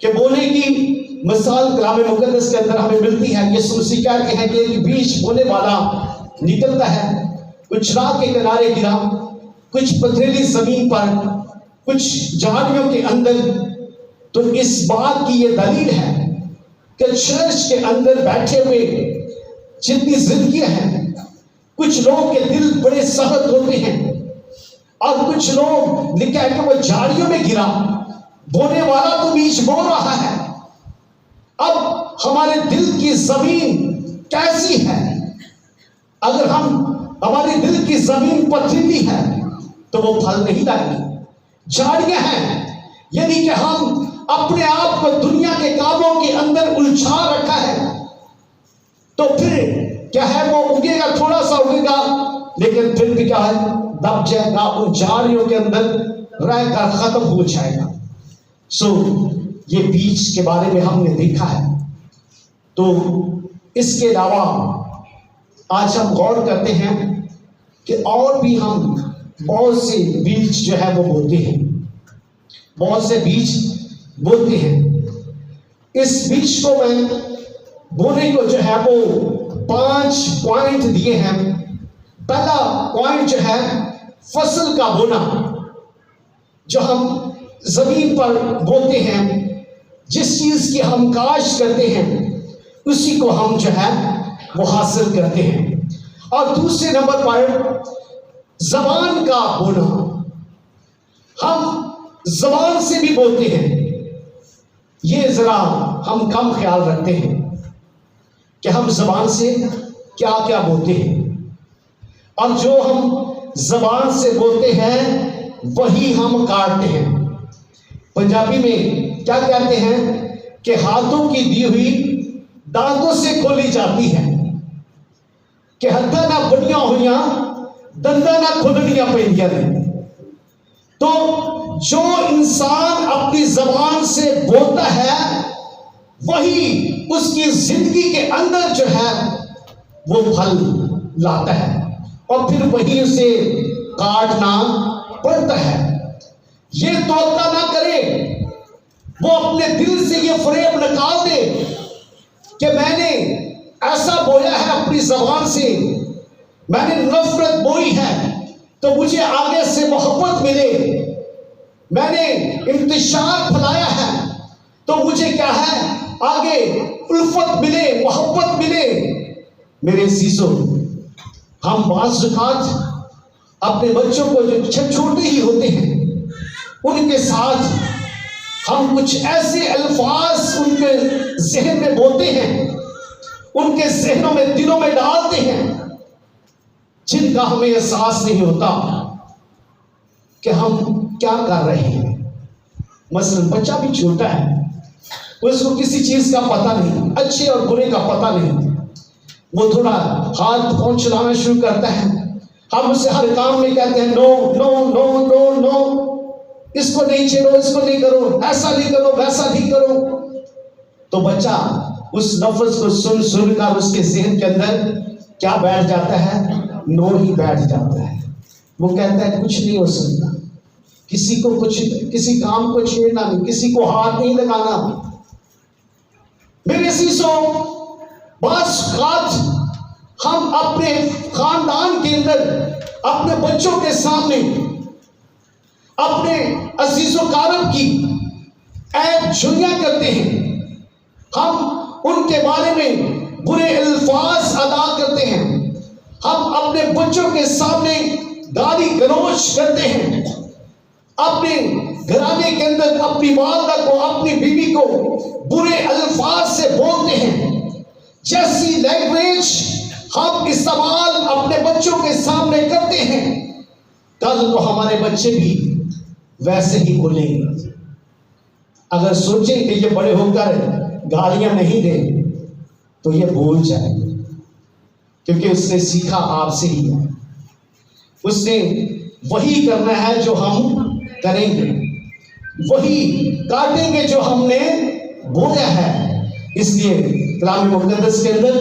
کہ بونے کی مثال کلام مقدس کے اندر ہمیں ملتی ہے. یسوع مسیح کہتے ہیں کہ ایک بیج بونے والا نکلتا ہے، کچھ راہ کے کنارے گرا، کچھ پتھریلی زمین پر، کچھ جھاڑیوں کے اندر. تو اس بات کی یہ دلیل ہے کہ چرچ کے اندر بیٹھے ہوئے جتنی زندگیاں ہیں، کچھ لوگ کے دل بڑے سخت ہوتے ہیں، اور کچھ لوگ لکھا ہے کہ وہ جھاڑیوں میں گرا. بونے والا تو بیج بو رہا ہے. اب ہمارے دل کی زمین کیسی ہے؟ اگر ہمارے دل کی زمین پتھریلی ہے تو وہ پھل نہیں لائے گی. جھاڑیاں ہیں، یعنی کہ ہم اپنے آپ کو دنیا کے کاموں کے اندر الجھا رکھا ہے. تو پھر کیا ہے، وہ اگے گا، تھوڑا سا اگے گا، لیکن پھر بھی کیا ہے، دب جائے گا، ان جھاڑیوں کے اندر رہ کر ختم ہو جائے گا. یہ بیج کے بارے میں ہم نے دیکھا ہے. تو اس کے علاوہ آج ہم غور کرتے ہیں کہ اور بھی ہم بہت سے بیج جو ہے وہ بوتے ہیں، بہت سے بیج بوتے ہیں. اس بیج کو میں بونے کو جو ہے وہ 5 پوائنٹ دیے ہیں. پہلا پوائنٹ جو ہے فصل کا بونا، جو ہم زمین پر بوتے ہیں، جس چیز کی ہم کاشت کرتے ہیں اسی کو ہم جو ہے وہ حاصل کرتے ہیں. اور دوسرے نمبر پر زبان کا بونا، ہم زبان سے بھی بولتے ہیں. یہ ذرا ہم کم خیال رکھتے ہیں کہ ہم زبان سے کیا کیا بولتے ہیں، اور جو ہم زبان سے بولتے ہیں وہی ہم کاٹتے ہیں. پنجابی میں کیا کہتے ہیں کہ ہاتھوں کی دی ہوئی دانتوں سے کھولی جاتی ہے، کہ ہتھا نہ بنیاں ہویاں دندا نہ کھلنیاں پہنیاں نے. تو جو انسان اپنی زبان سے بولتا ہے وہی اس کی زندگی کے اندر جو ہے وہ پھل لاتا ہے، اور پھر وہی اسے کاٹنا پڑتا ہے. یہ توقع نہ کرے، وہ اپنے دل سے یہ فریب نکال دے کہ میں نے ایسا بویا ہے اپنی زبان سے، میں نے نفرت بوئی ہے تو مجھے آگے سے محبت ملے، میں نے انتشار پھیلایا ہے تو مجھے کیا ہے آگے الفت ملے، محبت ملے. میرے عزیزو، ہم بعض اوقات اپنے بچوں کو جو چھوٹے ہی ہوتے ہیں ان کے ساتھ ہم کچھ ایسے الفاظ ان کے ذہن میں بولتے ہیں، ان کے ذہنوں میں، دلوں میں ڈالتے ہیں، جن کا ہمیں احساس نہیں ہوتا کہ ہم کیا کر رہے ہیں. مثلا بچہ بھی چھوٹا ہے، اس کو کسی چیز کا پتہ نہیں، اچھے اور برے کا پتہ نہیں، وہ تھوڑا ہاتھ پاؤں چلانا شروع کرتا ہے. ہم اسے ہر کام میں کہتے ہیں نو نو نو نو نو، اس کو نہیں چھیڑو، اس کو نہیں کرو، ایسا نہیں کرو، ویسا نہیں کرو. تو بچہ اس لفظ کو سن کر اس کے ذہن کے اندر کیا بیٹھ جاتا ہے؟ نو ہی بیٹھ جاتا ہے. وہ کہتا ہے کچھ نہیں ہو سکتا، کسی کام کو چھیڑنا نہیں، کسی کو ہاتھ نہیں لگانا. میرے عزیزو، بعض اوقات ہم اپنے خاندان کے اندر اپنے بچوں کے سامنے اپنے عزیز و اقارب کی عیب جھریاں کرتے ہیں، ہم ان کے بارے میں برے الفاظ ادا کرتے ہیں، ہم اپنے بچوں کے سامنے گالی گلوچ کرتے ہیں، اپنے گھرانے کے اندر اپنی والدہ کو، اپنی بیوی کو برے الفاظ سے بولتے ہیں. جیسی لینگویج ہم استعمال اپنے بچوں کے سامنے کرتے ہیں، کل کو ہمارے بچے بھی ویسے ہی بولیں گے. اگر سوچیں کہ یہ بڑے ہو کر گالیاں نہیں دیں تو یہ بھول جائے گا، کیونکہ اس نے سیکھا آپ سے ہی ہے. اس نے وہی کرنا ہے جو ہم کریں گے، وہی کاٹیں گے جو ہم نے بویا ہے. اس لیے کلام مقدس کے اندر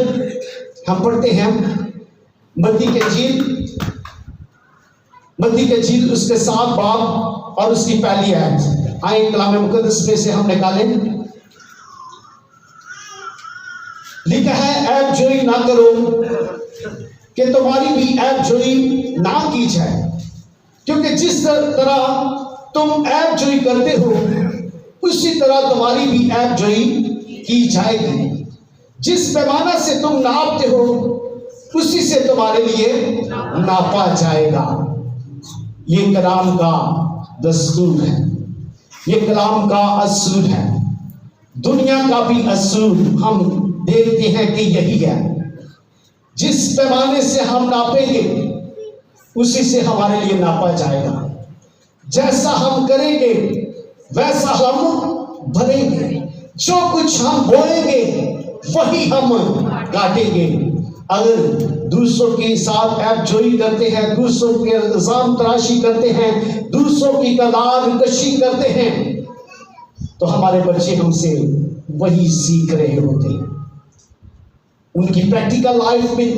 ہم پڑھتے ہیں متی کے جیل اس کے 7 باب اور اس کی پہلی آیت. آئیں کلام مقدس میں سے ہم نکالیں لکھا ہے ایب جوئی نہ کرو کہ تمہاری بھی ایب جوئی نہ کی جائے، کیونکہ جس طرح تم ایب جوئی کرتے ہو اسی طرح تمہاری بھی ایب جوئی کی جائے گی۔ جس پیمانہ سے تم ناپتے ہو اسی سے تمہارے لیے ناپا جائے گا۔ یہ کلام کا دستور ہے، یہ کلام کا اصول ہے، دنیا کا بھی اصول ہم دیکھتے ہیں کہ یہی ہے۔ جس پیمانے سے ہم ناپیں گے اسی سے ہمارے لیے ناپا جائے گا۔ جیسا ہم کریں گے ویسا ہم بھریں گے۔ جو کچھ ہم بوئیں گے وہی ہم کاٹیں گے۔ اگر دوسروں کے ساتھ ایب جوئی کرتے ہیں، دوسروں کے الزام تراشی کرتے ہیں، دوسروں کی کردار کشی کرتے ہیں، تو ہمارے بچے ہم سے وہی سیکھ رہے ہوتے ہیں۔ ان کی پریکٹیکل لائف میں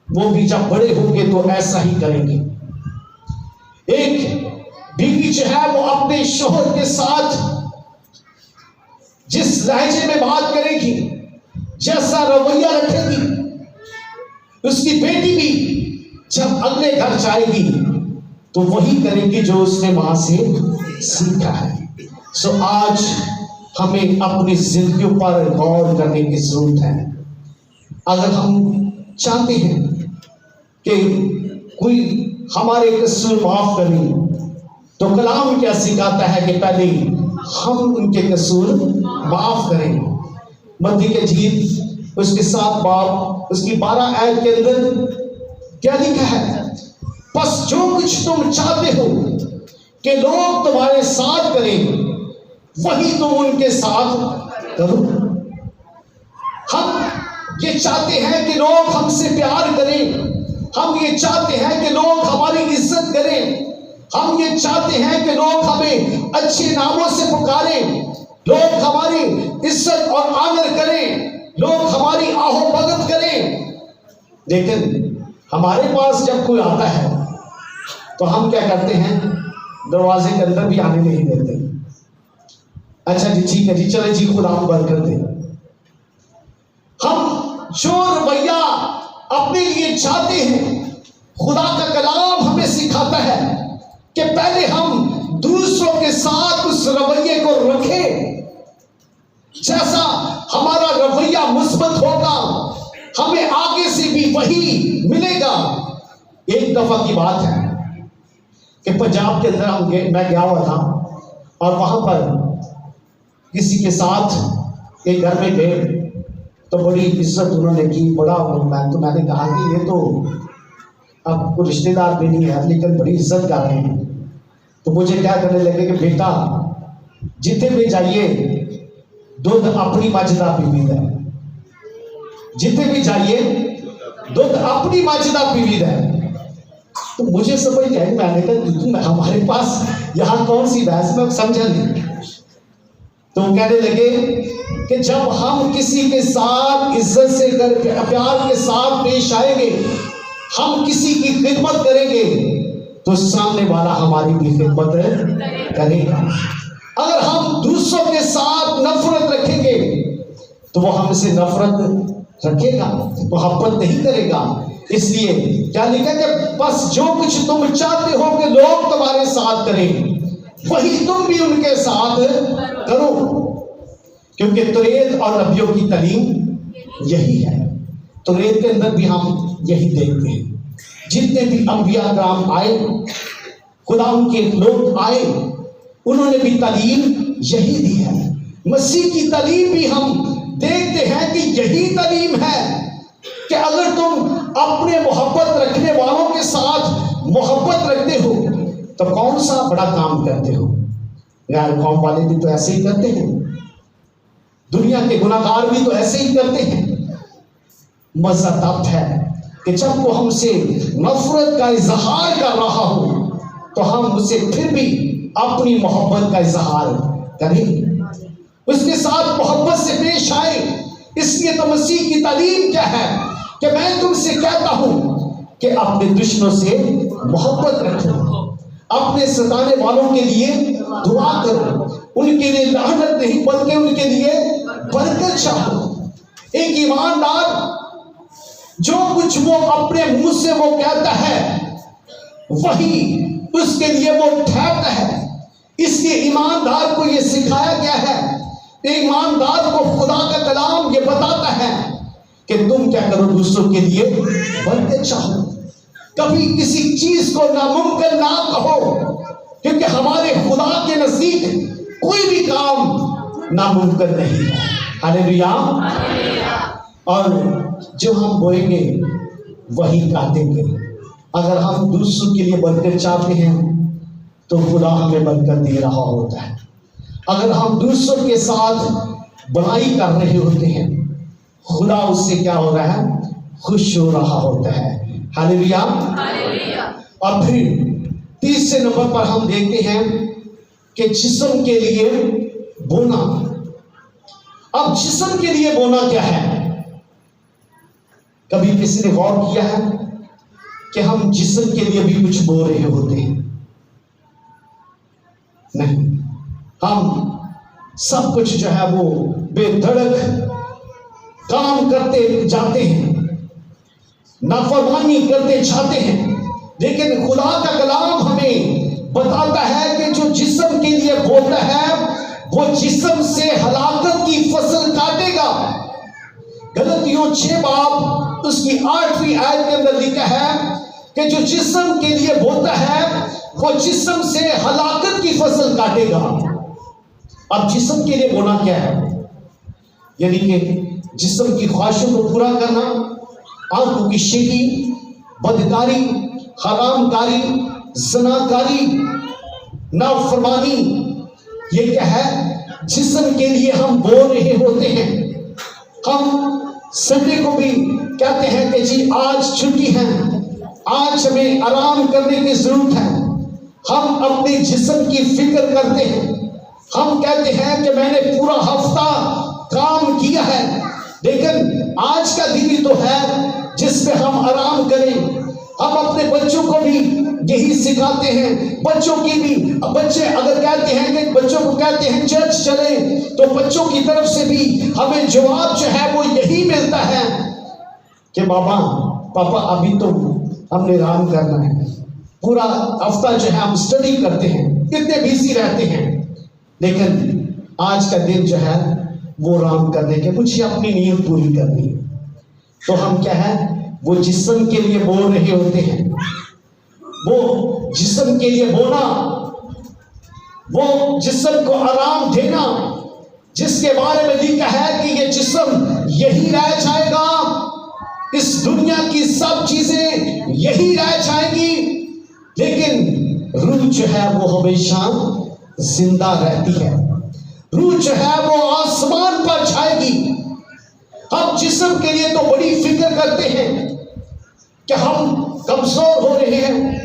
وہ بھی جب بڑے ہوں گے تو ایسا ہی کریں گے۔ ایک بیوی جو ہے وہ اپنے شوہر کے ساتھ جس لہجے میں بات کرے گی، جیسا رویہ رکھے گی، اس کی بیٹی بھی جب اگلے گھر جائے گی تو وہی کرے گی جو اس نے وہاں سے سیکھا ہے۔ سو آج ہمیں اپنی زندگیوں پر غور کرنے کی ضرورت ہے۔ اگر ہم چاہتے ہیں کہ کوئی ہمارے قصور معاف کریں تو کلام کیا سکھاتا ہے کہ پہلے ہم ان کے قصور معاف کریں۔ متی کے انجیل اس کے 7 باب اس کی 12 آیت کے اندر کیا لکھا ہے؟ بس جو کچھ تم چاہتے ہو کہ لوگ تمہارے ساتھ کریں وہی تم ان کے ساتھ کرو۔ ہم یہ چاہتے ہیں کہ لوگ ہم سے پیار کریں، ہم یہ چاہتے ہیں کہ لوگ ہماری عزت کریں، ہم یہ چاہتے ہیں کہ لوگ ہمیں اچھے ناموں سے پکاریں، لوگ ہماری عزت اور آنر کریں، لوگ ہماری آہو بھگت کریں۔ لیکن ہمارے پاس جب کوئی آتا ہے تو ہم کیا کرتے ہیں؟ دروازے کے اندر بھی آنے نہیں دیتے۔ اچھا جی ٹھیک ہے جی، چلے جی خدا برکت دے۔ ہم جو رویہ اپنے لیے چاہتے ہیں، خدا کا کلام ہمیں سکھاتا ہے کہ پہلے ہم دوسروں کے ساتھ اس رویے کو رکھیں۔ جیسا ہمارا رویہ مثبت ہوگا ہمیں آگے سے بھی وہی ملے گا۔ ایک دفعہ کی بات ہے کہ پنجاب کے اندر میں گیا ہوا تھا اور وہاں پر کسی کے ساتھ ایک گھر میں گئے تو بڑی عزت انہوں نے کی، بڑا میں نے کہا کہ یہ تو اب کوئی رشتے دار بھی نہیں ہے لیکن بڑی عزت کر رہے ہیں۔ تو مجھے کیا کرنے لگے کہ بیٹا جتنے بھی جائیے دودھ اپنی مجھ کا پیوید ہے، جتنے بھی جائیے دودھ اپنی مجھ کا پیوید ہے۔ تو مجھے سمجھ نہیں آئی، میں نے کہا ہمارے پاس یہاں کون سی بحث، میں سمجھا نہیں۔ تو کہنے لگے کہ جب ہم کسی کے ساتھ عزت سے پیار کے ساتھ پیش آئیں گے، ہم کسی کی خدمت کریں گے تو سامنے والا ہماری بھی خدمت کرے گا۔ اگر ہم دوسروں کے ساتھ نفرت رکھیں گے تو وہ ہم سے نفرت رکھے گا، محبت نہیں کرے گا۔ اس لیے کیا لکھا کہ بس جو کچھ تم چاہتے ہو کہ لوگ تمہارے ساتھ کریں وہی تم بھی ان کے ساتھ کرو، کیونکہ توریت اور نبیوں کی تعلیم یہی ہے۔ توریت کے اندر بھی ہم یہی دیکھتے ہیں، جتنے بھی انبیاء کرام آئے، خدا ان کے لوگ آئے، انہوں نے بھی تعلیم یہی دی ہے۔ مسیح کی تعلیم بھی ہم دیکھتے ہیں کہ یہی تعلیم ہے کہ اگر تم اپنے محبت رکھنے والوں کے ساتھ محبت رکھتے ہو تو کون سا بڑا کام کرتے ہو؟ غیر قوم والے بھی تو ایسے ہی کرتے ہیں، دنیا کے گناہ گار بھی تو ایسے ہی کرتے ہیں۔ مزہ تب ہے کہ جب وہ ہم سے نفرت کا اظہار کر رہا ہو تو ہم اسے پھر بھی اپنی محبت کا اظہار کریں، اس کے ساتھ محبت سے پیش آئے۔ اس لیے تو مسیح کی تعلیم کیا ہے کہ میں تم سے کہتا ہوں کہ اپنے دشمنوں سے محبت رکھو، اپنے ستانے والوں کے لیے دعا کرو، ان کے لیے لعنت نہیں بلکہ ان کے لیے برکت چاہو۔ ایک ایماندار جو کچھ وہ اپنے منہ سے وہ کہتا ہے وہی اس کے لیے وہ ٹھہرتا ہے. اس لیے ایماندار کو یہ سکھایا گیا ہے. ایماندار کو خدا کا کلام یہ بتاتا ہے کہ تم کیا کرو، دوسروں کے لیے برکت چاہو. کبھی کسی چیز کو ناممکن نہ کہو، کیونکہ ہمارے خدا کے نزدیک کوئی بھی کام ناممکن نہیں ہے. ہاللیلویا. اور جو ہم بوئیں گے وہی کاٹیں گے. اگر ہم دوسروں کے لیے برکت چاہتے ہیں تو خدا ہمیں برکت دے رہا ہوتا ہے. اگر ہم دوسروں کے ساتھ بڑائی کر رہے ہوتے ہیں، خدا اس سے کیا ہو رہا ہے؟ خوش ہو رہا ہوتا ہے. ہاللیلویا. اور پھر تیسرے نمبر پر ہم دیکھتے ہیں کہ جسم کے لیے بونا. اب جسم کے لیے بونا کیا ہے؟ کبھی کسی نے غور کیا ہے کہ ہم جسم کے لیے بھی کچھ بو رہے ہوتے ہیں؟ نہیں. ہم سب کچھ جو ہے وہ بے دھڑک کام کرتے جاتے ہیں، نافرمانی کرتے جاتے ہیں، لیکن خدا کا کلام ہمیں بتاتا ہے کہ جو جسم کے لیے بوتا ہے وہ جسم سے ہلاکت کی فصل کاٹے گا. غلطیوں 6 باب اس کی 8ویں آیت کے اندر لکھا ہے کہ جو جسم کے لیے بوتا ہے وہ جسم سے ہلاکت کی فصل کاٹے گا. اب جسم کے لیے بونا کیا ہے؟ یعنی کہ جسم کی خواہشوں کو پورا کرنا، آنکھوں کی شیخی، بدکاری، حرام کاری، زناکاری، نافرمانی، یہ کیا ہے؟ جسم کے لیے ہم بو رہے ہوتے ہیں. ہم سنڈے کو بھی کہتے ہیں کہ جی آج چھٹی ہے، آج ہمیں آرام کرنے کی ضرورت ہے. ہم اپنے جسم کی فکر کرتے ہیں. ہم کہتے ہیں کہ میں نے پورا ہفتہ کام کیا ہے، لیکن آج کا دن ہی تو ہے جس پہ ہم آرام کریں. ہم اپنے بچوں کو بھی یہی سکھاتے ہیں. بچوں کی بھی، بچے اگر کہتے ہیں کہ بچوں کو کہتے ہیں چرچ چلیں، تو بچوں کی طرف سے بھی ہمیں جواب جو ہے وہ یہی ملتا ہے کہ بابا پاپا ابھی تو ہم نے آرام کرنا ہے. پورا ہفتہ جو ہے ہم اسٹڈی کرتے ہیں، اتنے بیزی رہتے ہیں، لیکن آج کا دن جو ہے وہ آرام کرنے کے، مجھے اپنی نیت پوری کرنی ہے. تو ہم کیا ہے؟ وہ جسم کے لیے بول رہے ہوتے ہیں. وہ جسم کے لیے بونا، وہ جسم کو آرام دینا، جس کے بارے میں لکھا ہے کہ یہ جسم یہی رہ جائے گا، اس دنیا کی سب چیزیں یہی رہ جائیں گی، لیکن روح جو ہے وہ ہمیشہ زندہ رہتی ہے. روح جو ہے وہ آسمان پر چھائے گی. ہم جسم کے لیے تو بڑی فکر کرتے ہیں کہ ہم کمزور ہو رہے ہیں،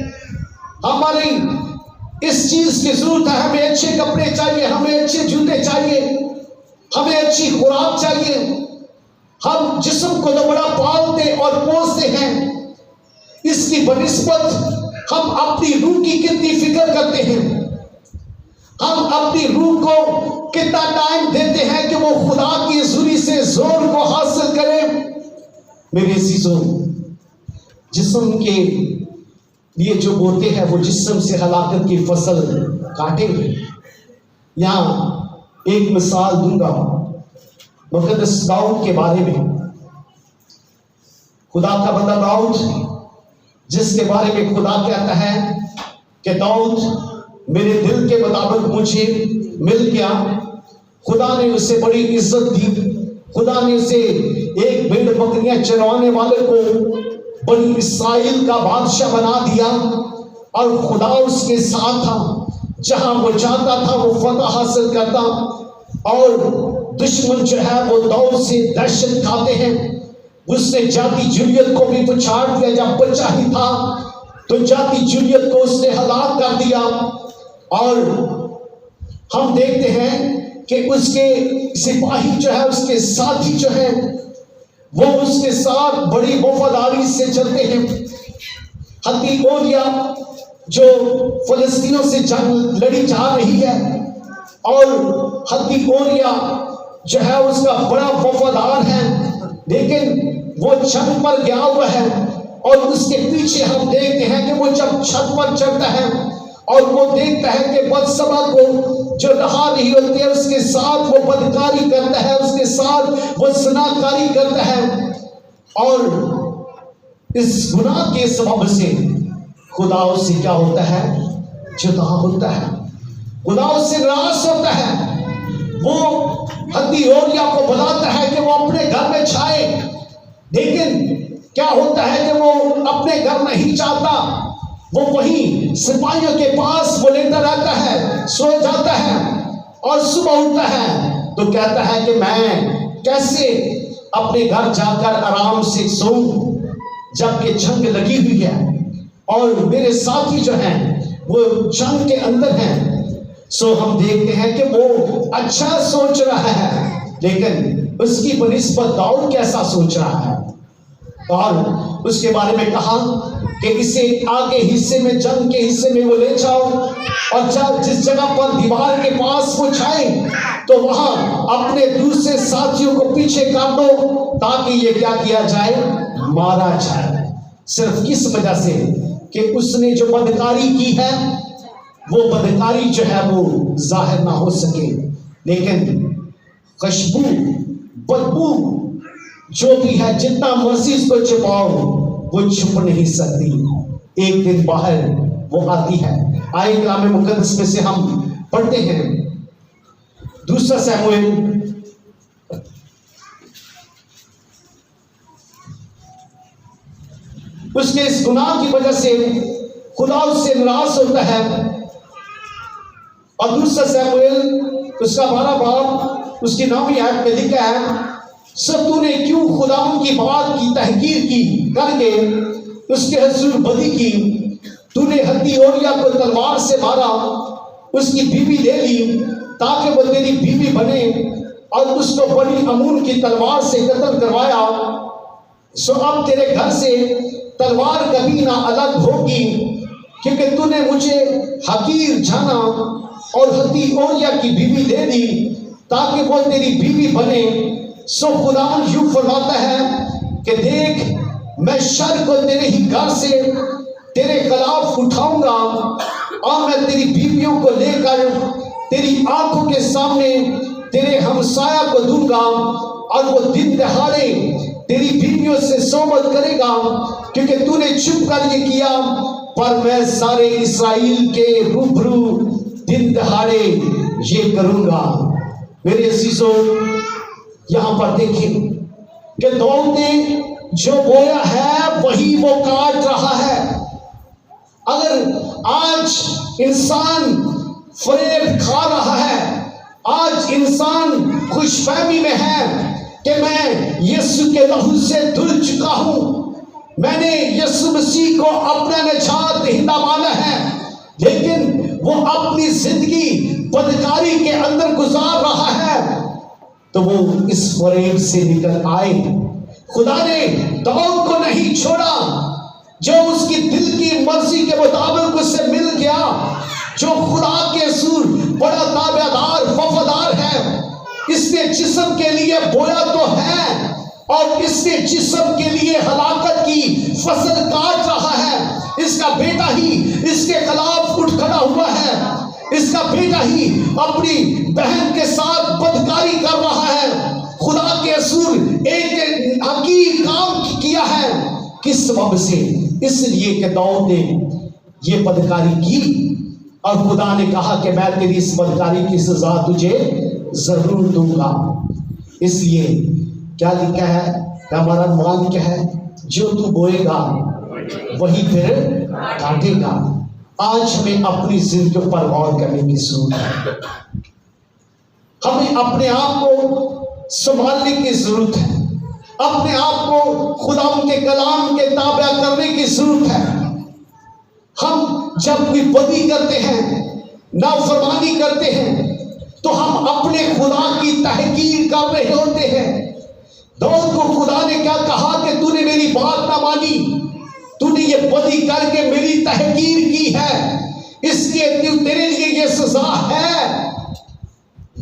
ہماری اس چیز کی ضرورت ہے، ہمیں اچھے کپڑے چاہیے، ہمیں اچھے جوتے چاہیے، ہمیں اچھی خوراک چاہیے. ہم جسم کو تو بڑا پالتے اور پوستے ہیں. اس کی بنسبت ہم اپنی روح کی کتنی فکر کرتے ہیں. ہم اپنی روح کو کتنا ٹائم دیتے ہیں کہ وہ خدا کی حضوری سے زور کو حاصل کرے. میرے عزیزوں، جسم کے لیے جو بوتے ہیں وہ جسم سے ہلاکت کی فصل کاٹیں گے. یہاں ایک مثال دوں گا مقدس داؤد کے بارے میں. خدا کا بندہ داؤد، جس کے بارے میں خدا کہتا ہے کہ داؤد میرے دل کے مطابق مجھے مل گیا. خدا نے اسے بڑی عزت دی. خدا نے اسے ایک بھیڑ بکریاں چروانے والے کو بنی اسرائیل کا بادشاہ بنا دیا، اور خدا اس کے ساتھ تھا. جہاں وہ چاہتا تھا وہ فتح حاصل کرتا، اور دشمن جو ہے وہ دور سے دہشت کھاتے ہیں. اس نے جاتی جولیت کو بھی پچھاڑ دیا. جب بچہ ہی تھا تو جاتی جولیت کو اس نے ہلاک کر دیا. اور ہم دیکھتے ہیں کہ اس کے سپاہی جو ہے، اس کے ساتھی جو ہیں، وہ اس کے ساتھ بڑی وفاداری سے چلتے ہیں. حتی اوریا جو فلسطینوں سے جنگ لڑی جا رہی ہے، اور حتی اوریا جو ہے اس کا بڑا وفادار ہے. لیکن وہ چھت پر گیا ہوا ہے اور اس کے پیچھے ہم دیکھتے ہیں کہ وہ جب چھت پر چڑھتا ہے اور وہ دیکھتا ہے کہ بدسبا کو جو نہا رہی ہوتی ہے اس کے ساتھ وہ بدکاری کرتا ہے، اس کے ساتھ وہ زناکاری کرتا ہے، اور اس گناہ کے سبب سے خدا اس سے کیا ہوتا ہے؟ جدا ہوتا ہے، خدا اس سے ناراض ہوتا ہے۔ وہ حدی اوریا کو بلاتا ہے کہ وہ اپنے گھر میں چھائے، لیکن کیا ہوتا ہے کہ وہ اپنے گھر نہیں چاہتا، وہ وہیں سپاہیوں کے پاس وہ لیٹا رہتا ہے، سو جاتا ہے، اور صبح اٹھتا ہے تو کہتا ہے کہ میں کیسے اپنے گھر جا کر آرام سے سوؤں جبکہ جنگ لگی ہوئی ہے اور میرے ساتھی جو ہیں وہ جنگ کے اندر ہیں۔ سو ہم دیکھتے ہیں کہ وہ اچھا سوچ رہا ہے، لیکن اس کی بنسبت داؤد کیسا سوچ رہا ہے، اور اس کے بارے میں کہا کہ اسے آگے حصے میں، جنگ کے حصے میں وہ لے جاؤ، اور جس جگہ پر دیوار کے پاس وہ چھائیں تو وہاں اپنے دوسرے ساتھیوں کو پیچھے کر دو تاکہ یہ کیا کیا جائے؟ مارا جائے۔ صرف کس وجہ سے کہ اس نے جو بدکاری کی ہے وہ بدکاری جو ہے وہ ظاہر نہ ہو سکے، لیکن خوشبو، بدبو جو بھی ہے جتنا مرضی اس کو چھپاؤ وہ چھپ نہیں سکتی، ایک دن باہر وہ آتی ہے۔ آئے کلام مقدس میں سے ہم پڑھتے ہیں دوسرا سموئیل اس کے اس گناہ کی وجہ سے خدا اس سے ناراض ہوتا ہے، اور دوسرا سموئیل اس کا 12 باب اس کی 9ویں آیت میں لکھا ہے، سب تو نے کیوں خداوند کی بات کی تحقیر کی کر کے اس کے حضور بدی کی، تو نے حدی اوریا کو تلوار سے مارا، اس کی بیوی لے لی تاکہ وہ تیری بیوی بنے، اور اس کو بڑی امون کی تلوار سے قتل کروایا۔ سو اب تیرے گھر سے تلوار کبھی نہ الگ ہوگی، کیونکہ تو نے مجھے حقیر جانا اور حدی اوریا کی بیوی لے لی تاکہ وہ تیری بیوی بنے۔ سو خداوند یوں فرماتا ہے کہ دیکھ، میں شر کو تیرے ہی گھر سے تیرے خلاف اٹھاؤں گا، اور میں تیری بیویوں کو لے کر تیری آنکھوں کے سامنے تیرے ہمسایہ کو دوں گا، اور وہ دن دہاڑے تیری بیویوں سے صحبت کرے گا، کیونکہ تو نے چھپ کر یہ کیا، پر میں سارے اسرائیل کے روبرو دن دہاڑے یہ کروں گا۔ میرے عزیزوں، یہاں پر دیکھیں کہ داؤد نے جو بویا ہے وہی وہ کاٹ رہا ہے۔ اگر آج انسان فریب کھا رہا ہے، آج انسان خوش فہمی میں ہے کہ میں یسوع کے لہو سے دھل چکا ہوں، میں نے یسوع مسیح کو اپنا نجات دہندہ مانا ہے، لیکن وہ اپنی زندگی بدکاری کے اندر گزار رہا ہے، تو وہ اس فریب سے نکل آئے۔ خدا نے داؤد کو نہیں چھوڑا، جو اس کی دل کی مرضی کے مطابق اس سے مل گیا، جو خدا کے حضور بڑا تابع دار وفادار ہے۔ اس نے جسم کے لیے بویا تو ہے، اور اس نے جسم کے لیے ہلاکت کی فصل کاٹ رہا ہے۔ اس کا بیٹا ہی اس کے خلاف اٹھ کھڑا ہوا ہے، اس کا بیٹا ہی اپنی بہن کے ساتھ بدکاری کر رہا ہے۔ خدا کے حضور ایک حقیر کام کیا ہے، کس سبب سے؟ اس لیے کہ داؤد نے یہ بدکاری کی، اور خدا نے کہا کہ میں تیری اس بدکاری کی سزا تجھے ضرور دوں گا۔ اس لیے کیا لکھا ہے کہ ہمارا مان کیا ہے؟ جو تو بوئے گا وہی پھر کاٹے گا۔ آج ہمیں اپنی زندگی پر غور کرنے کی ضرورت ہے، ہمیں اپنے آپ کو سنبھالنے کی ضرورت ہے، اپنے آپ کو خدا کے کلام کے تابع کرنے کی ضرورت ہے۔ ہم جب کوئی بدی کرتے ہیں، نافرمانی کرتے ہیں، تو ہم اپنے خدا کی تحقیر کر رہے ہوتے ہیں۔ داؤد کو خدا نے کیا کہا کہ تو نے میری بات نہ مانی، تو نے یہ بدی کر کے میری تحقیر کی ہے، اس لیے تیرے لیے یہ سزا ہے،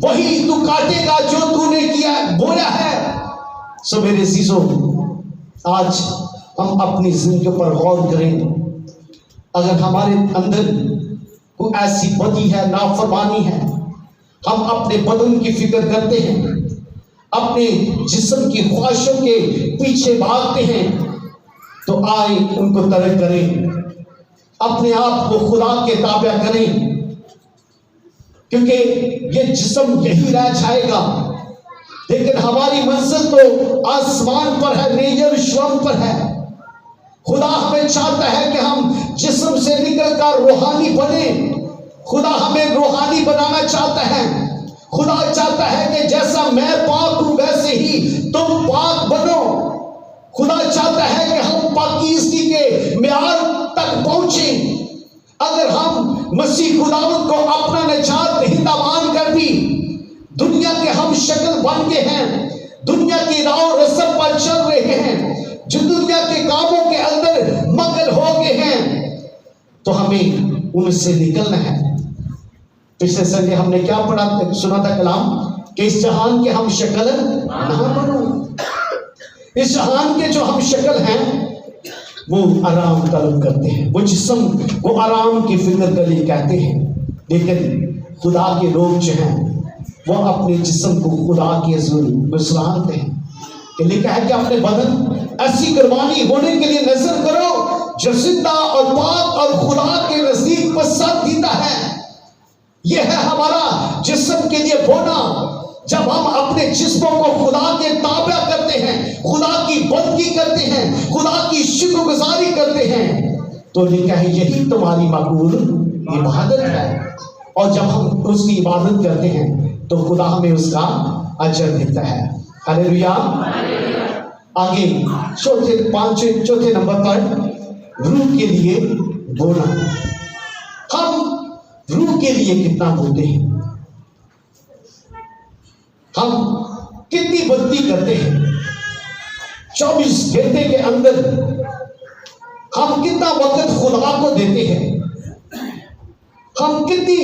وہی تو کاٹے گا جو تو نے کیا بویا ہے۔ سو میرے عزیزوں، آج ہم اپنی زندگی پر غور کریں. اگر ہمارے اندر کوئی ایسی بدی ہے، نافرمانی ہے، ہم اپنے بدن کی فکر کرتے ہیں، اپنے جسم کی خواہشوں کے پیچھے بھاگتے ہیں، تو آئے ان کو ترک کریں، اپنے آپ کو خدا کے تابع کریں، کیونکہ یہ جسم یہی رہ جائے گا، لیکن ہماری منزل تو آسمان پر ہے، نئی یروشلم پر ہے. خدا ہمیں چاہتا ہے کہ ہم جسم سے نکل کر روحانی بنیں. خدا ہمیں روحانی بنانا چاہتا ہے. خدا چاہتا ہے کہ جیسا میں پاک ہوں ویسے ہی تم پاک بنو. خدا چاہتا ہے کہ ہم پاکیزگی کے معیار تک پہنچیں. اگر ہم مسیح خداوند کو اپنا نجات دہندہ مان کر بھی دنیا کے ہم شکل بن کے ہیں، دنیا کی راہ و رسم پر چل رہے ہیں، جو دنیا کے کاموں کے اندر مگن ہو گئے ہیں، تو ہمیں ان سے نکلنا ہے. پچھلے سنڈے ہم نے کیا پڑھا، سنا تھا کلام کہ اس جہان کے ہم شکل نہ بنو. اس جہان کے جو ہم شکل ہیں وہ آرام طلب کرتے ہیں، وہ جسم کو آرام کی فکر کے لیے کہتے ہیں، لیکن خدا کے لوگ جو ہیں وہ اپنے جسم کو خدا کے حضور گزرانتے ہیں. کہ لکھا ہے کہ اپنے بدن ایسی قربانی ہونے کے لیے نظر کرو جو زندہ اور پاک اور خدا کے نزدیک پسندیدہ ہے. یہ ہے ہمارا جسم کے لیے بونا. جب ہم اپنے جسموں کو خدا کے تابع کرتے ہیں، خدا کی بندگی کرتے ہیں، خدا کی شکر گزاری کرتے ہیں، تو لکھا ہے یہی تمہاری مقبول عبادت ہے. اور جب ہم اس کی عبادت کرتے ہیں تو خدا ہمیں اس کا اجر دیتا ہے. ہلیلویا. آگے چوتھے نمبر پر روح کے لیے بونا. ہم روح کے لیے کتنا بولتے ہیں، ہم کتنی بندگی کرتے ہیں 24 گھنٹے کے اندر، ہم کتنا وقت خدا کو دیتے ہیں، ہم کتنی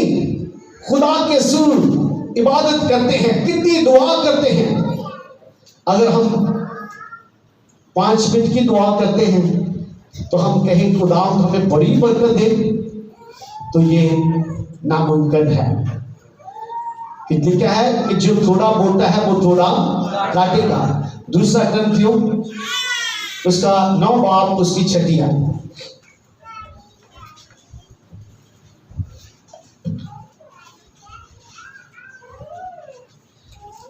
خدا کے سر عبادت کرتے ہیں، کتنی دعا کرتے ہیں. اگر ہم 5 منٹ کی دعا کرتے ہیں تو ہم کہیں خدا ہمیں بڑی برکت دے، تو یہ ناممکن ہے. لکھا ہے کہ جو تھوڑا بولتا ہے وہ تھوڑا کاٹے گا. دوسرا کرنتھیوں اس کا 9 باب اس کی 6 آیت.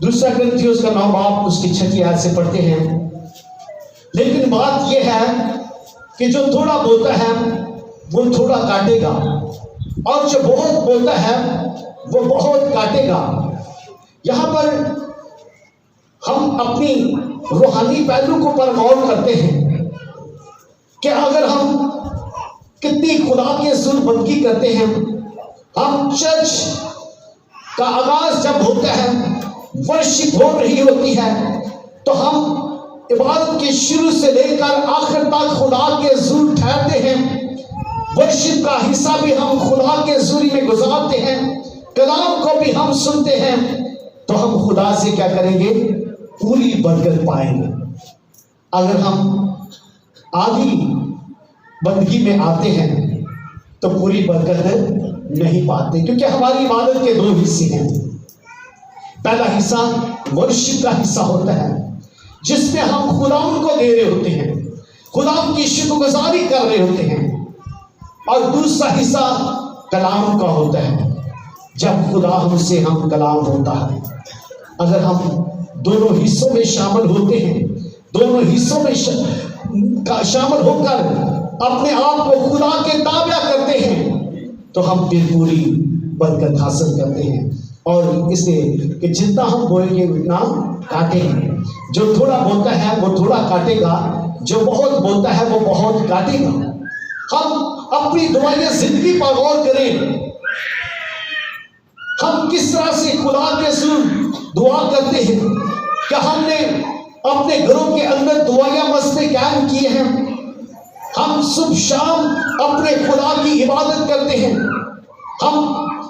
دوسرا کرنتھیوں اس کا 9 باب اس کی 6 آیت سے پڑھتے ہیں. لیکن بات یہ ہے کہ جو تھوڑا بولتا ہے وہ تھوڑا کاٹے گا، اور جو بہت بولتا ہے وہ بہت کاٹے گا. یہاں پر ہم اپنی روحانی پہلو کو پر غور کرتے ہیں کہ اگر ہم کتنی خدا کے حضور بندگی کرتے ہیں. ہم چرچ کا آغاز جب ہوتا ہے، ورشپ ہو رہی ہوتی ہے، تو ہم عبادت کے شروع سے لے کر آخر تک خدا کے حضور ٹھہرتے ہیں. ورشپ کا حصہ بھی ہم خدا کے حضوری میں گزارتے ہیں، کلام کو بھی ہم سنتے ہیں، تو ہم خدا سے کیا کریں گے؟ پوری برکت پائیں گے. اگر ہم آدھی بندگی میں آتے ہیں تو پوری برکت نہیں پاتے، کیونکہ ہماری عبادت کے 2 حصے ہیں. پہلا حصہ ورشپ کا حصہ ہوتا ہے جس میں ہم خدا کو دے رہے ہوتے ہیں، خدا کی شکر گزاری کر رہے ہوتے ہیں. اور دوسرا حصہ کلام کا ہوتا ہے، جب خدا ہم سے ہم کلام ہوتا ہے. اگر ہم دونوں حصوں میں شامل ہوتے ہیں، دونوں حصوں میں شامل ہو کر اپنے آپ کو خدا کے تابع کرتے ہیں، تو ہم پھر پوری برکت حاصل کرتے ہیں. اور اس لیے کہ جتنا ہم بولیں گے اتنا کاٹیں گے. جو تھوڑا بولتا ہے وہ تھوڑا کاٹے گا، جو بہت بولتا ہے وہ بہت کاٹے گا. ہم اپنی دعائیں زندگی پر غور کریں، ہم کس طرح سے خدا کے حضور دعا کرتے ہیں. کیا ہم نے اپنے گھروں کے اندر دعائیں مسئلے قائم کیے ہیں؟ ہم صبح شام اپنے خدا کی عبادت کرتے ہیں. ہم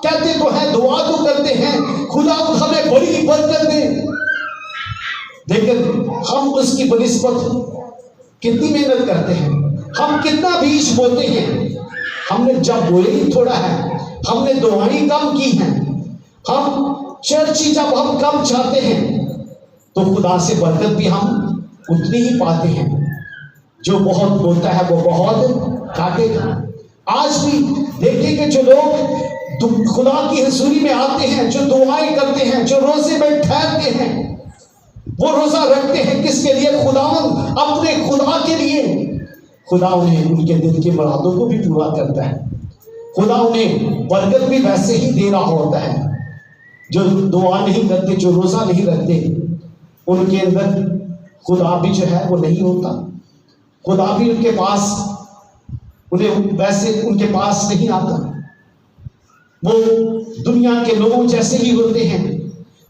کہتے تو ہیں، دعا تو کرتے ہیں، خدا ہمیں بڑی برکت دے. لیکن ہم اس کی بنسبت کتنی محنت کرتے ہیں، ہم کتنا بیج بوتے ہیں. ہم نے جب بولے ہی تھوڑا ہے، ہم نے دعائیں کم کی ہیں، ہم چرچی جب ہم کم چاہتے ہیں تو خدا سے برکت بھی ہم اتنی ہی پاتے ہیں. جو بہت بولتا ہے وہ بہت کاٹے گا. آج بھی دیکھیں کہ جو لوگ خدا کی حضوری میں آتے ہیں، جو دعائیں کرتے ہیں، جو روزے میں ٹھہرتے ہیں، وہ روزہ رکھتے ہیں کس کے لیے؟ خداوند اپنے خدا کے لیے. خدا انہیں ان کے دل کی مرادوں کو بھی پورا کرتا ہے. خدا انہیں برکت بھی ویسے ہی دے رہا ہوتا ہے. جو دعا نہیں کرتے، جو روزہ نہیں رکھتے، ان کے اندر خدا بھی جو ہے وہ نہیں ہوتا. خدا بھی ان کے پاس انہیں ویسے ان کے پاس نہیں آتا. وہ دنیا کے لوگوں جیسے ہی ہوتے ہیں،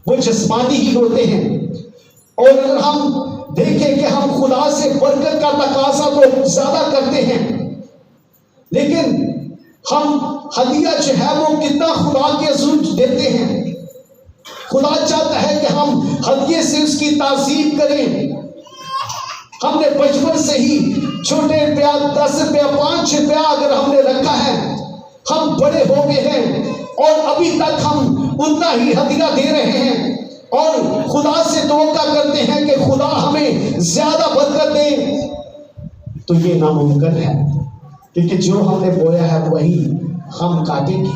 وہ جسمانی ہی ہوتے ہیں. اور اگر ہم دیکھیں کہ ہم خدا سے برکت کا تقاضا تو زیادہ کرتے ہیں، لیکن ہم ہدیہ جو ہے وہ کتنا خدا کے حضور دیتے ہیں. خدا چاہتا ہے کہ ہم ہدیے سے اس کی تعظیم کریں. ہم نے بچپن سے ہی چھوٹے روپیہ 10 روپیہ 5 روپیہ اگر ہم نے رکھا ہے، ہم بڑے ہو گئے ہیں اور ابھی تک ہم اتنا ہی ہدیہ دے رہے ہیں اور خدا سے توقع کرتے ہیں کہ خدا ہمیں زیادہ برکت دے. تو یہ ناممکن ہے، کیونکہ جو ہم نے بویا ہے وہی ہم کاٹیں گے.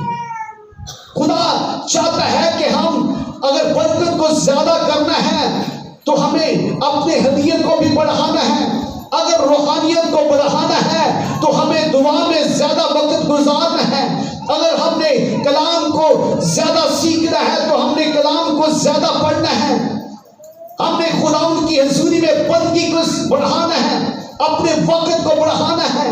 خدا چاہتا ہے کہ ہم اگر برکت کو زیادہ کرنا ہے تو ہمیں اپنے ہدیے کو بھی بڑھانا ہے. اگر روحانیت کو بڑھانا ہے تو ہمیں دعا میں زیادہ وقت گزارنا ہے. اگر ہم نے کلام کو زیادہ سیکھنا ہے تو ہم نے کلام کو زیادہ پڑھنا ہے. ہم نے خداوند کی حضوری میں بندگی کو بڑھانا ہے، اپنے وقت کو بڑھانا ہے،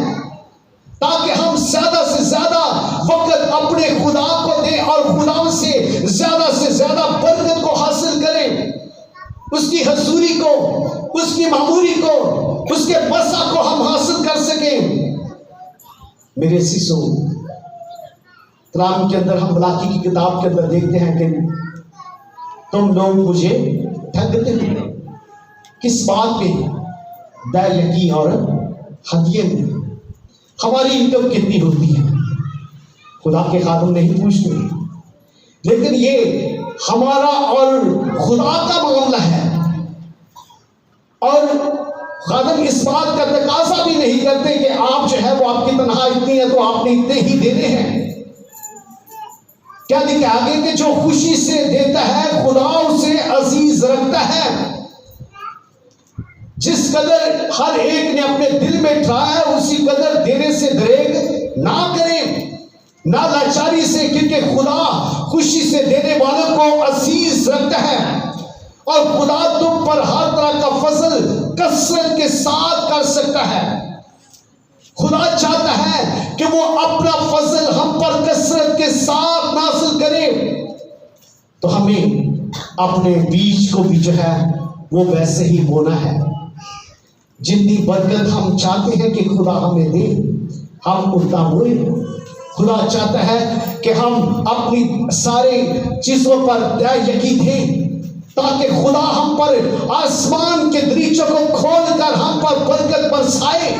تاکہ ہم زیادہ سے زیادہ وقت اپنے خدا کو دیں اور خدا سے زیادہ برکت کو حاصل کریں. اس کی حضوری کو، اس کی معموری کو، اس کے مزہ کو ہم حاصل کر سکیں. میرے سیسو کلام کے اندر، ہم ملاکی کی کتاب کے اندر دیکھتے ہیں کہ تم لوگ مجھے ٹھگتے ہو. کس بات میں؟ بے یقین اور ہدیے میں. ہماری انکم کتنی ہوتی ہے خدا کے خادم نہیں پوچھتے، لیکن یہ ہمارا اور خدا کا معاملہ ہے. اور خادم اس بات کا تقاضا بھی نہیں کرتے کہ آپ جو ہے وہ آپ کی تنخواہ اتنی ہے تو آپ نے اتنے ہی دینے ہیں. کیا لکھا آگے کہ جو خوشی سے دیتا ہے خدا اسے عزیز رکھتا ہے. جس قدر ہر ایک نے اپنے دل میں ٹھہرایا ہے اسی قدر دینے سے دریغ نہ کریں، نہ لاچاری سے، کیونکہ خدا خوشی سے دینے والوں کو عزیز رکھتا ہے. اور خدا تم پر ہر طرح کا فضل کثرت کے ساتھ کر سکتا ہے. خدا چاہتا ہے کہ وہ اپنا فضل ہم پر کثرت کے ساتھ نازل کرے. تو ہمیں اپنے بیج کو بھی جو ہے وہ ویسے ہی بونا ہے. جتنی برکت ہم چاہتے ہیں کہ خدا ہمیں دے، ہم اتنا بوئیں. خدا چاہتا ہے کہ ہم اپنی سارے چیزوں پر یقین دیں تاکہ خدا ہم پر آسمان کے دریچوں کو کھول کر ہم پر برکت برسائے.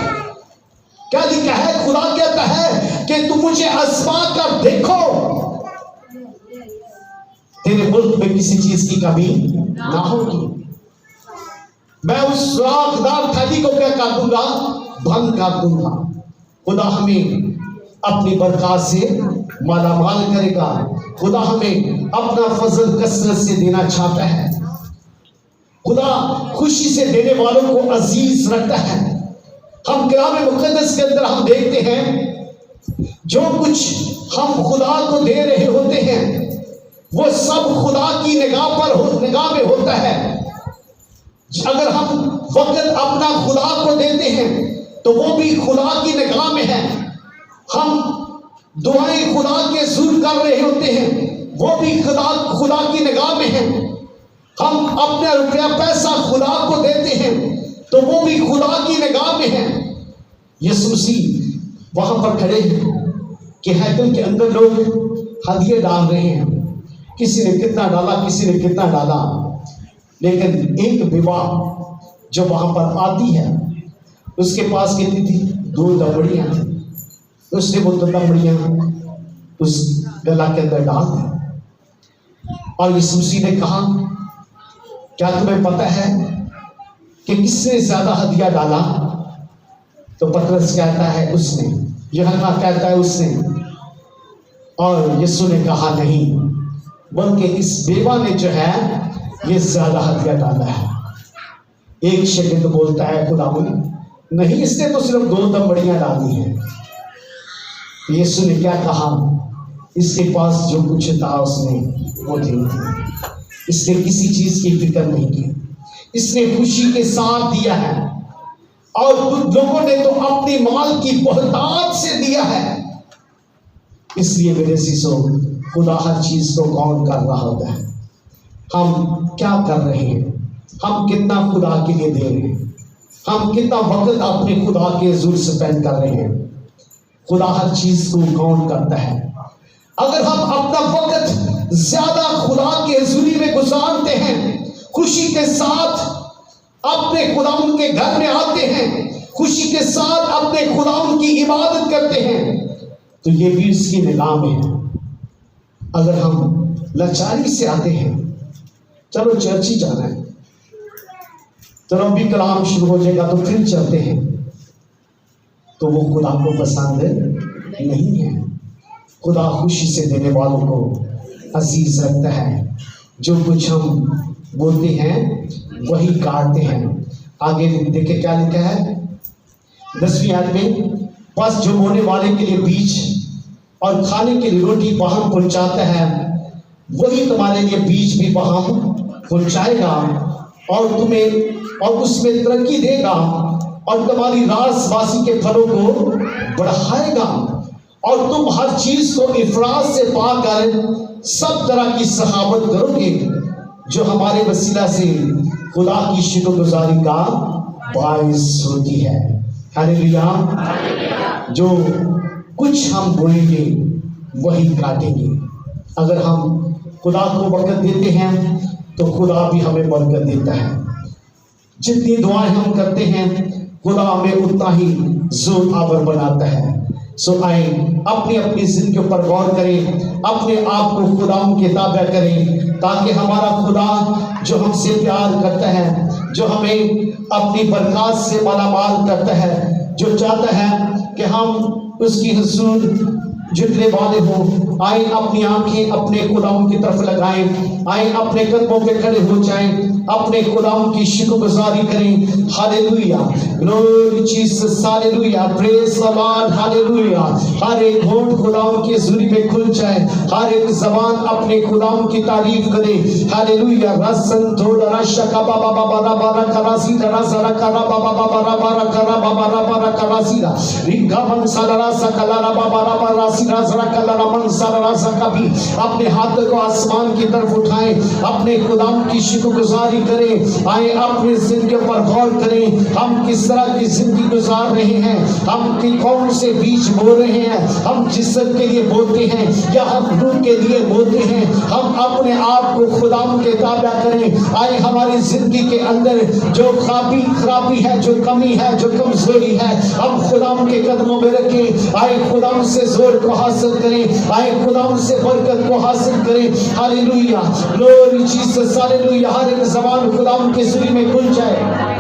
کیا لکھا ہے؟ خدا کہتا ہے کہ تم مجھے آزما کر دیکھو، تیرے ملک میں کسی چیز کی کمی نہ ہوگی. میں اس سوراخدار تھیلی کو کیا کر دوں گا؟ بند کر دوں گا. خدا ہمیں اپنی برکات سے مالا مال کرے گا. خدا ہمیں اپنا فضل کثرت سے دینا چاہتا ہے. خدا خوشی سے دینے والوں کو عزیز رکھتا ہے. ہم کلام مقدس کے اندر ہم دیکھتے ہیں جو کچھ ہم خدا کو دے رہے ہوتے ہیں وہ سب خدا کی نگاہ میں ہوتا ہے. اگر ہم وقت اپنا خدا کو دیتے ہیں تو وہ بھی خدا کی نگاہ میں ہے. ہم دعائیں خدا کے حضور کر رہے ہوتے ہیں وہ بھی خدا کی نگاہ میں ہے. ہم اپنا روپیہ پیسہ خدا کو دیتے ہیں تو وہ بھی خدا کی نگاہ میں ہے. یسوع مسیح وہاں پر کھڑے ہیں کہ ہیکل کے اندر لوگ ہدیے ڈال رہے ہیں. کسی نے کتنا ڈالا، کسی نے کتنا ڈالا، لیکن ایک بیوہ جو وہاں پر آتی ہے، اس کے پاس کتنی تھی؟ 2 دمڑیاں تھیں. اس نے وہ 2 دمڑیاں اس گلا کے اندر ڈال دی. اور یسوع مسیح نے کہا کیا تمہیں پتہ ہے کہ کس نے زیادہ ہدیہ ڈالا؟ تو پترس کہتا ہے اس نے، یوحنا کہتا ہے اس نے، اور یسوع نے کہا نہیں، بلکہ اس بیوہ نے جو ہے یہ زیادہ ہدیہ ڈالا ہے. ایک شاگرد بولتا ہے خداوند نہیں، اس نے تو صرف 2 دمڑیاں ڈالی ہیں. یسوع نے کیا کہا؟ اس کے پاس جو کچھ تھا اس نے وہ دے دیا. اس نے کسی چیز کی فکر نہیں کی، اس نے خوشی کے ساتھ دیا ہے. اور کچھ لوگوں نے تو اپنی مال کی بہتات سے دیا ہے. اس لیے میرے عزیزو، خدا ہر چیز کو کاؤنٹ کر رہا ہوتا ہے. ہم کیا کر رہے ہیں؟ ہم کتنا خدا کے لیے دے رہے ہیں؟ ہم کتنا وقت اپنے خدا کے حضور سپینڈ کر رہے ہیں؟ خدا ہر چیز کو کاؤنٹ کرتا ہے. اگر ہم اپنا وقت زیادہ خدا کے حضوری میں گزارتے ہیں، خوشی کے ساتھ اپنے خداوند کے گھر میں آتے ہیں، خوشی کے ساتھ اپنے خداوند کی عبادت کرتے ہیں، تو یہ بھی اس کی نگاہ میں ہے. اگر ہم لاچاری سے آتے ہیں، چلو چرچ ہی جانا ہے، چلو بھی کلام شروع ہو جائے گا تو پھر چلتے ہیں، تو وہ خدا کو پسند نہیں ہے. خدا خوشی سے دینے والوں کو عزیز رکھتا ہے. جو کچھ ہم بولتے ہیں وہی کاٹتے ہیں. آگے دیکھیں کیا لکھا ہے 10ویں آیت میں، بس جو بونے والے کے لیے بیج اور کھانے کے لیے روٹی باہم پہنچاتا ہے، وہی تمہارے لیے بیج بھی باہم پہنچائے گا اور تمہیں اور اس میں ترقی دے گا اور تمہاری راس باسی کے پھلوں کو بڑھائے گا، اور تم ہر چیز کو افراط سے پا کر سب طرح کی سخاوت کرو گے، جو ہمارے وسیلہ سے خدا کی شکر گزاری کا باعث ہوتی ہے. ہاللیلویا. جو کچھ ہم بوئیں گے وہی کاٹیں گے. اگر ہم خدا کو برکت دیتے ہیں تو خدا بھی ہمیں برکت دیتا ہے. جتنی دعائیں ہم کرتے ہیں خدا ہمیں اتنا ہی زور آور بناتا ہے. سو آئیں اپنی اپنی زندگی پر غور کریں، اپنے آپ کو خدا کے تابع کریں، تاکہ ہمارا خدا جو ہم سے پیار کرتا ہے، جو ہمیں اپنی برکات سے مالا مال کرتا ہے، جو چاہتا ہے کہ ہم اس کی حضور جھکنے والے ہوں، آئیں اپنی آنکھیں اپنے خداوند کی طرف لگائیں، آئیں اپنے قدموں پہ کھڑے ہو جائیں، اپنے خداوند کی شکر گزاری کریں. Hallelujah. Glory Jesus. Hallelujah. Praise the Lord. Hallelujah. ہر ایک ہونٹ خداوند کی حضوری میں کھل جائے، ہر ایک زبان اپنے خداوند کی تعریف کرے. ہاللیلویا. رسن تھوڑا رشا کا بابا بابا ربا رکا راسی را سرا کرا بابا بابا ربا رکا را بابا ربا رکا راسی را رنگا من سالرا سکلا ربا بابا راسی را سرا کلا رمن سالرا سکا. بھی اپنے ہاتھ کو آسمان کی طرف اٹھائیں، اپنے خداوند کی شکر گزاری کریں. آئیں اپنے زندگی پر غور کریں، ہم کس طرح کی زندگی گزار رہے ہیں، ہم کون سے بیج بو رہے ہیں، ہم جسم کے لیے بوتے ہیں یا ہم روح کے لیے بوتے ہیں. ہم اپنے آپ کو خداوند کے تابع کریں. آئیں ہماری زندگی کے اندر جو خرابی ہے، جو کمی ہے، جو کمزوری ہے، ہم خداوند کے قدموں میں رکھیں. آئیں خداوند سے زور کو حاصل کریں، آئیں خداوند سے برکت کو حاصل کریں. ہاللیلویا. Glory Jesus. ہاللیلویا. ہر ایک زبان خداوند کے سری میں کھل جائے.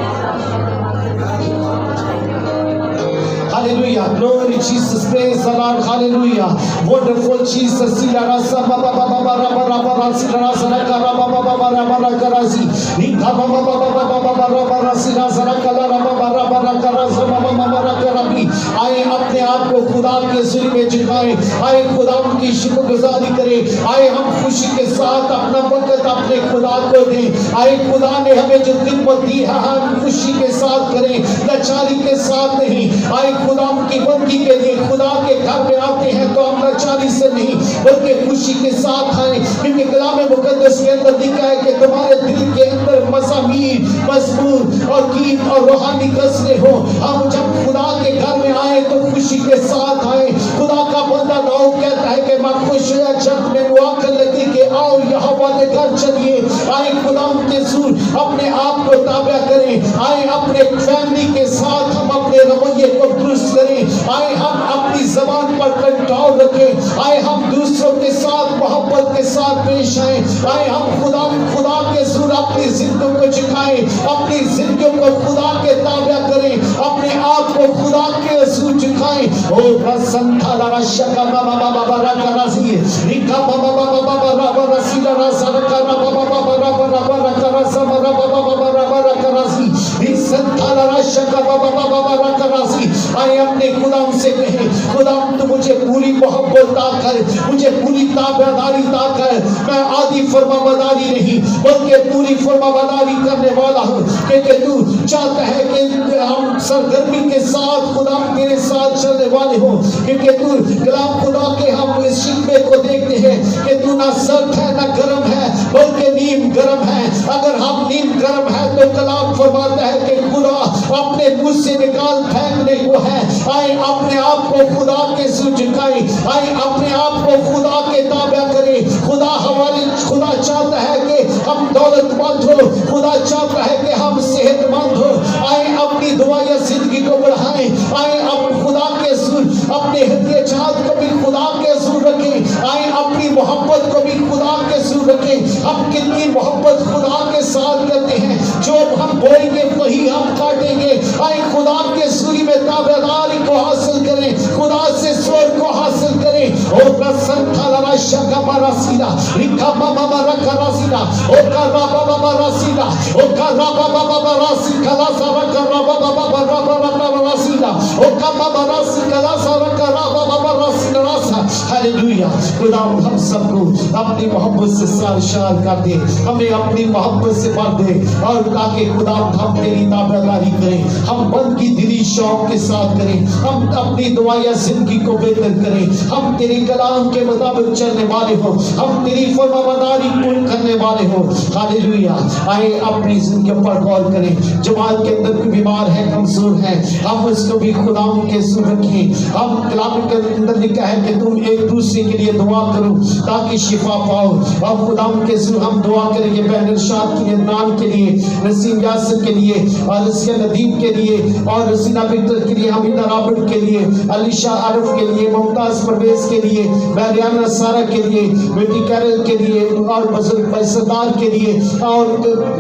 Hallelujah. Glory Jesus. Praise the Lord. Hallelujah. Wonderful Jesus. Sila rasa baba baba baba baba rasi rasa raka baba baba baba raka rasi. Nika baba baba baba baba rasi rasa raka baba baba raka rasa baba baba raka rabi. آئے اپنے آپ کو خدا کے سر میں جھکائیں، آئے خدا ان کی شکر گزاری کریں. آئے ہم خوشی کے ساتھ اپنا وقت اپنے خدا کو دیں. آئے خدا نے ہمیں جو خدمت دی ہے ہم خوشی کے ساتھ کریں، لاچاری کے ساتھ نہیں. آئے خدا کی بندگی کے لیے خدا کے گھر میں آتے ہیں تو ہم لاچاری سے نہیں بلکہ خوشی کے ساتھ آئیں، کیونکہ کلام مقدس کے اندر لکھا ہے کہ تمہارے دل کے اندر مزامیر، مزمور اور گیت اور روحانی غزلیں ہو. ہم جب خدا کے گھر میں آئیں تو خوشی کے ساتھ آئیں. خدا کا بندہ داؤد کہتا ہے کہ میں خوش ہوا جب میں دعا کرنے لگی کہ آؤ یہاں والے گھر چلیے. آئے خدا کے سور اپنے آپ کو تابع کریں. آئے اپنے فیملی کے ساتھ ہم اپنے رویے کو درست کریں. آئے ہم اپنی زبان پر کنٹرول رکھیں. آئے ہم دوسروں کے ساتھ محبت کے ساتھ پیش آئیں. آئے ہم خدا کے سور اپنی زندگیوں کو جھکائیں. اپنی زندگیوں کو خدا کے تابع کریں. اپنے آپ کو خدا کے سور جھکائیں. او رسنتھا راشکا بابا بابا را راسی ریکا بابا بابا بابا راسی راسا را بابا بابا بابا را راسا بابا بابا بابا را راسی رسنتھا راشکا بابا بابا را راسی. آئے اپنے خدا سے کہیں خدا تو مجھے پوری محبت عطا کر, مجھے پوری تابعداری عطا کر. میں آدھی فرمانبرداری نہیں بلکہ پوری فرمانبرداری کرنے والا ہوں, کیونکہ تو چاہتا ہے کہ ہم سرگرمی کے ساتھ خدا میرے ساتھ چلنے والے ہوں. کیونکہ تو کلام خدا کے ہم اس شکوے کو دیکھتے ہیں کہ تو نہ سرد ہے نہ گرم ہے بلکہ نیم گرم ہے. اگر ہم نیم گرم ہے تو کلام فرماتا ہے کہ خدا اپنے منہ سے نکال پھینکنے کو ہے. آئے اپنے آپ کو خدا کے سر جھکائیں. آئے اپنے آپ کو خدا کے تابع کریں. خدا چاہتا ہے کہ ہم دولت مند ہو. خدا چاہتا ہے کہ ہم صحت مند ہو. آئے اپنی دعائیں زندگی کو بڑھائیں. آئے خدا کے سر اپنے احتیاجات کو بھی خدا کے سر رکھیں. آئے اپنی محبت کو بھی خدا کے سر رکھیں. ہم کتنی محبت خدا کے ساتھ کرتے ہیں, جو ہم بوئیں گے وہی ہم کاٹیں گے. آئے خدا کے سوری میں تابعداری کو حاصل کریں, خدا سے سور کو حاصل کریں. او رسنتھا راشکا بارا سیدا ریکا بابا بارا کرا سیدا او کرا بابا بارا سیدا او کرا بابا بابا راسی کلا سارا کرا بابا بابا بارا سیدا او کرا بابا راسی کلا سارا کرا بابا بارا سیدا راسا. ہاللویا. خدا ہم سب کو اپنی محبت سے سرشار کر دے, ہمیں اپنی محبت سے بھر دے, اور تاکہ خدا ہم تیری تابعداری کریں. ہم من کی دلی شوق کے ساتھ کریں. ہم اپنی دعائیں زندگی کو بہتر کریں. ہم تیری کلام کے مطابق چلنے والے ہوں. ہم تیری فرمانبرداری پوری کرنے والے ہوں. ہاللویا. آئے اپنی زندگی پر غور کریں. جماعت کے اندر کوئی بیمار ہے, کمزور ہے, ہم اس کو بھی خدا کے سر رکھیں. ہم کلام کے اندر لکھا ہے کہ تم ایک دوسرے کے لیے دعا کرو تاکہ شفا پاؤ. اور خدا کے سر ہم دعا کریں گے بہن ارشاد کے لیے, نام کے لیے, نسیم یاسر کے لیے, اور رسیہ ندیم کے لیے, اور رسینہ بکتر کے لیے, حمیدہ رابط کے لیے, علیشہ عارف کے لیے, ممتاز پرویز کے لیے, مریانہ سارہ کے لیے, بیٹی کیرل کے لیے, اور بزرگ بھائی سردار کے لیے, اور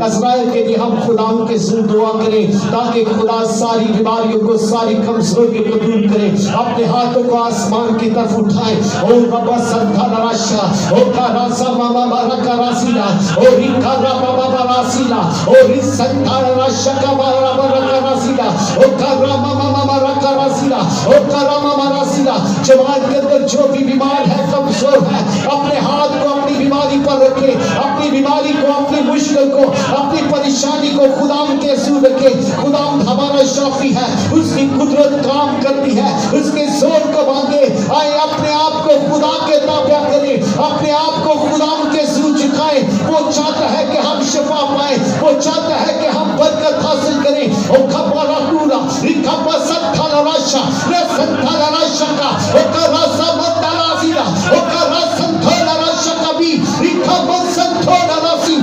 اسرائیل کے لیے ہم خدا کے سر دعا کریں تاکہ خدا ساری بیماریوں کو, ساری کمزوریوں کو دور کرے. اپنے ہاتھوں کو آسمان کی طرف اٹھائیں. او ربا سنتھا راشا او کاراسا ماما بارا کاراسیلا او ریکا ربا بابا راسیلا او ریسنتھا راشا کا بارا بارا کاراسیلا او کارا ماما ماما را کاراسیلا او کارا ماما راسیلا. جماعت کے اندر جو بھی بیمار ہے, کمزور ہے, اپنے ہاتھ کو اپنی بیماری پر رکھے. اپنی بیماری کو, اپنی مشکل کو, اپنی پریشانی کو خدا کے سر رکھے. خدا ہمارا شافی ہے, اس کی قدرت کام کرتی ہے, اس کے زور کو مانگے. آئے اپنے آپ کو خدا کے تابع کریں, اپنے آپ کو خدا کے سر جھکائیں. وہ چاہتا ہے کہ ہم شفا پائیں, وہ چاہتا ہے کہ ہم برکت حاصل کریں. او کھپارا ٹورا ریکھا سنتھا راشا سنتھا راشا کا او کا راسا متا راسیلا او کا راسنتھا راشا کا بھی ریکھا سنتھا راسی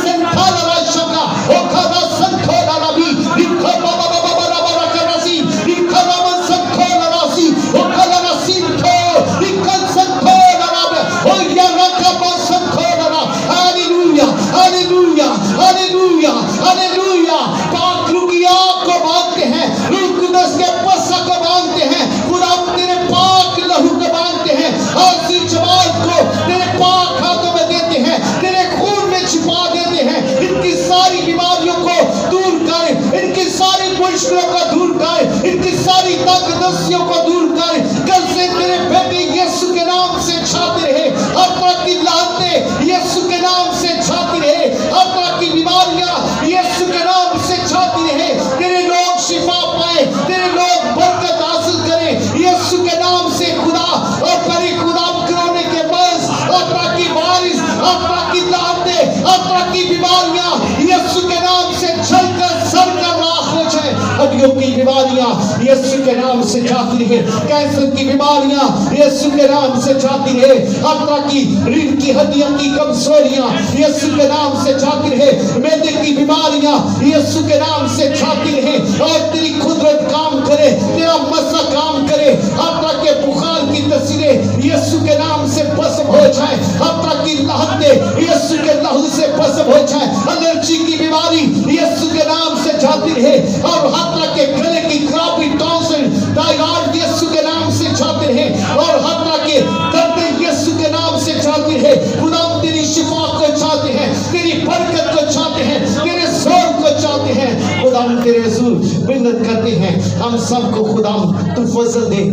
سنتھا راشا کا او کا راسنتھا رابی ریکھا بابا بابا بابا کا راسی ریکھا بابا سنتھا راسی او کا راسی تو ریکھا سنتھا راب او یا رکھا بابا سنتھا را. Hallelujah hallelujah hallelujah hallelujah. پاک روحیا کو مانگتے ہیں, روح قدس کے پسا کو مانگتے ہیں, خدا تیرے پاک لہو کو مانگتے ہیں. حاضر جماعت کو تیرے پاک ہاتھوں میں دیتے ہیں, تیرے خون میں چھپا دیتے ہیں. ان کی ساری بیماریوں کو دور کر, ان کی ساری مشکلوں کو دور کر, ان کی ساری تنگ دستیوں کو دور کر. کل سے تیرے بیٹے یسوع کے نام سے چھاتے رہے, ہر طرح کی لعنتیں یسوع کے نام سے چھاتی رہے, ہر طرح کی بیماریاں یسوع کے نام سے چھاتی رہے. تیرے لوگ شفا پائے, تیرے لوگ برکت حاصل کریں یسوع کے نام سے. خدا اور پری خدا کرانے کے باعث ہر طرح کی بارش, ہر طرح کی لعنتیں, ہر طرح کی بیماریاں یسوع کے نام سے چھل کر سر کر راکھ ہو جائے. ہڈیوں کی بیماریاں یسوع کے نام سے جاتی رہے، کینسر کی بیماریاں یسوع کے نام سے جاتی رہے، ہر طرح کی ریڑھ کی ہڈیوں کی کمزوریاں یسوع کے نام سے جاتی رہے، معدے کی بیماریاں یسوع کے نام سے جاتی رہے، اور تیری قدرت کام کرے، تیرا مسا کام کرے، ہر طرح کے بخار کی تصویریں یسوع کے نام سے بسم ہو جائے، ہر طرح کی لاہتیں یسوع کے لہو سے بسم ہو جائے، الرجی کی بیماری یسوع کے نام سے جاتی رہے، اور ہر طرح کے گلے کی خرابی، ٹانسل، تائرائڈ یسوع کے نام سے جاتے رہے، اور ہر طرح کے درد یسوع کے نام سے جاتے رہے۔ خدا تیری شفا کو چاہتے ہیں، تیری برکت کو چاہتے ہیں، تیرے زور کو چاہتے ہیں۔ خدا تیرے حضور منت کرتے ہیں، ہم سب کو خدا تو فضل دے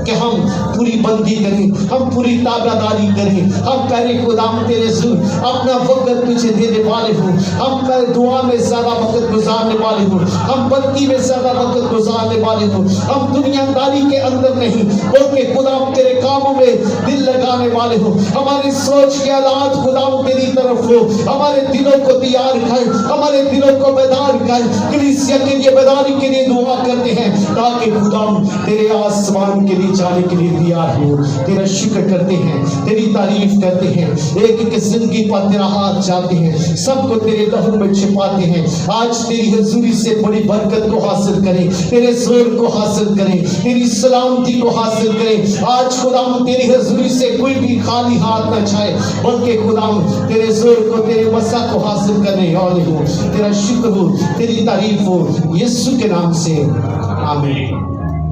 کہ ہم پوری بندی کریں، ہم پوری تابع داری کریں، ہم پہلے خدا تیرے حضور اپنا وقت تجھے دینے والے ہوں، ہم دعا میں زیادہ وقت گزارنے والے ہوں، ہم بندی میں زیادہ وقت گزارنے والے ہوں، ہم دنیا داری کے اندر نہیں بلکہ خدا تیرے کاموں میں دل لگانے والے ہوں، ہماری سوچ کے حالات خدا تیری طرف ہو، ہمارے دلوں کو تیار کر، ہمارے دلوں کو بیدار کر۔ کلیسیا کے لیے بیداری کے لیے دعا کرتے ہیں تاکہ خدا تیرے آسمان کے لیے جانے کے لیے تیار ہو۔ تیرا شکر کرتے ہیں، تیری تعریف کرتے ہیں، ایک ایک زندگی پر تیرا ہاتھ جاتے ہیں، سب کو تیرے لہو میں چھپاتے ہیں۔ آج تیری حضوری سے بڑی برکت کو حاصل کریں، تیرے زور کو حاصل کریں، تیری سلامتی کو حاصل کریں۔ آج خدا تیری حضوری سے کوئی بھی خالی ہاتھ نہ جائے بلکہ خدا تیرے زور کو، تیرے مسا کو حاصل کرنے والے ہو۔ تیرا شکر ہو، تیری تعریف ہو، یسوع کے نام سے آمین۔